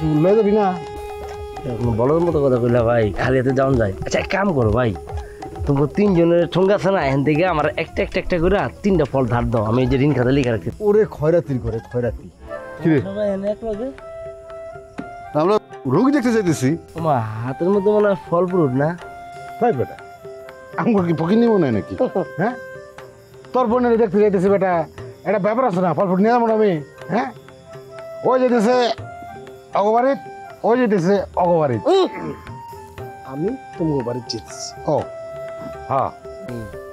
কিছু লয়ে যাবি না? বলার মতো কথা কইলা ভাই, খালি হাতে যাওয়া যায়। আচ্ছা এক কাম করো ভাই, তোমার তিনজনের ঠোঙ্গা আছে না, এখান থেকে আমার একটা একটা একটা করে 3টা ফল ধার দাও, আমি এই যে ঋণ খাতা লিখে রাখছি। ওরে খয়রাতির করে খয়রাতি। কি রে সবাই এনে এক লগে আমরা রোগী দেখতে যাইতেছি। তোমার হাতের মধ্যে মনে হয় ফল ফ্রুট না? তাই বেটা আমাকে কি ফকির নিব না নাকি? হ্যাঁ তোর বোনের দেখতে যাইতেছি বেটা, একটা ব্যাপার আছে না, ফল ফুট নিয়ে যাবো না আমি। হ্যাঁ ওই যেতেছে অগবাড়িত, ওই যেতেছে অগবাড়িত, আমি তোমার বাড়ি যেতেছি। ও হ্যাঁ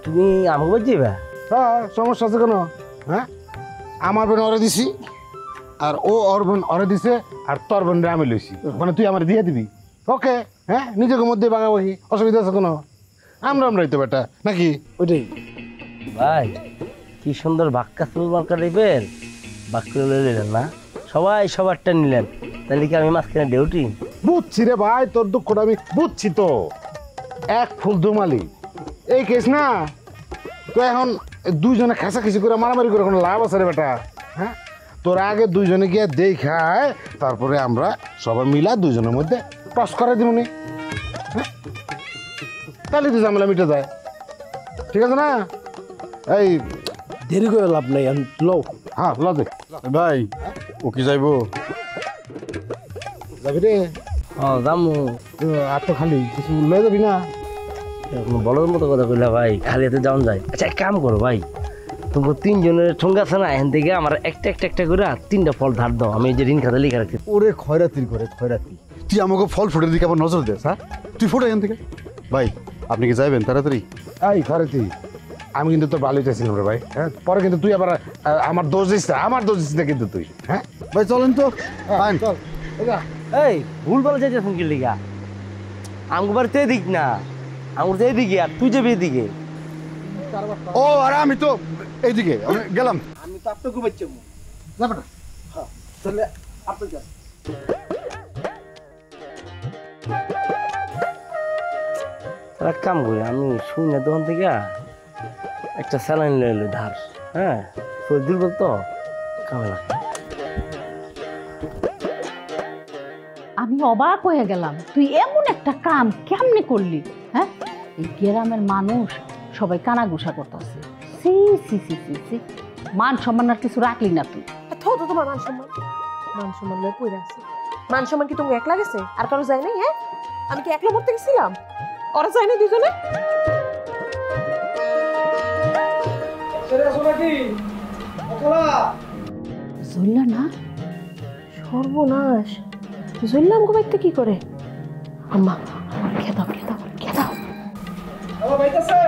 তুমি আমাকে বাদ যাবা? হ্যাঁ সমস্যা আছে কেন? হ্যাঁ আমার বোন অরে দিছি আর ও ওর বোন অরে দিছে আর তোর বোন আমি লইছি, মানে তুই আমার দিয়ে দিবি। ওকে হ্যাঁ নিজেকে মধ্যে বাগাবাগি, অসুবিধা আছে কোনো? আমরাই তো বেটা নাকি? ওইটাই ভাই কি সুন্দর বাক্কা চুল মার্কা টাইপের বাক্য নিলেন না, সবাই সবারটা নিলেন, তাহলে কি আমি মাঝখানে ডিউটি? বুঝছি রে ভাই, তোর দুঃখটা আমি বুঝছি তো। এক ফুল দুমালি এই কেস না তো, এখন দুইজনে খেসাখেসি করে মারামারি করে কোনো লাভ আছে রে বেটা? হ্যাঁ তোর আগে দুইজনে গিয়ে দেখায়, তারপরে আমরা সবাই মিলা দুইজনের মধ্যে টস করে দিবনি। হ্যাঁ তাহলে তো ঝামেলা মিটে যায়, ঠিক আছে না? এই দেরি করে লাভ নাই, আমি লও। হ্যাঁ লজে ভাই ও কি যাইবো? যাবি রে? ও জামু। আর তো খালি কিছু লয়ে যাবি না? বলার মতো কথা কইলা ভাই, খালি হাতে যাওয়া যায়। আচ্ছা এক কাম করো ভাই, তোমার তিনজনের ঠোঙ্গা আছে না, এখান থেকে আমার একটা একটা একটা করে 3টা ফল ধার দাও, আমি এই যে ঋণ খাতা লিখে রাখছি। ওরে খয়রাতির করে খয়রাতি। তুই আমাকে ফল ফুটের দিকে আবার নজর দেস? হ্যাঁ তুই ফোটো এখান থেকে। ভাই আপনি কি যাইবেন তাড়াতাড়ি? এই খয়রাতি, আমি কিন্তু তোর ভালোই চাইছিলাম রে ভাই। হ্যাঁ পরে কিন্তু তুই আবার আমার দোষ দিস না, আমার দোষ দিস না কিন্তু তুই। হ্যাঁ ভাই চলেন তো। আইন। চল এই ভুল বলে যাইতেছেন কি লিগা? আমার বাড়িতে এদিক না, আমার তো এদিকে, আর তুই যাবি এদিকে। ও আরে আমি তো এইদিকে আমি গেলাম। আমি তো আপনাকে বাচ্চা না বেটা তাহলে আপনি যান। এক কাম করি, আমি শুনে দোকান থেকে একটা স্যালাইন লয়ে এলো ধার। হ্যাঁ শরীর দুর্বল তো, কামে লাগে। আমি অবাক হয়ে গেলাম, তুই এমন একটা কাম কেমনে করলি? হ্যাঁ এই গ্রামের মানুষ সবাই কানাঘুষা করতেছে। সি সি সি সি সি, মান সম্মান আর কিছু রাখলি না তুই। তো তোমার মান সম্মান লয়ে পড়ে আছে। মান সম্মান কি তুমি একলা গেছে, আর কারো যায় নাই? হ্যাঁ আমি কি একলা মরতে গেছিলাম? ওরা যায় না দুজনে? জুল্লা না? সর্বনাশ, জুল্লাম গো বাইতে কি করে? আম্মা আমার খেদাও খেদাও খেদাও। আমার বাইতে আছে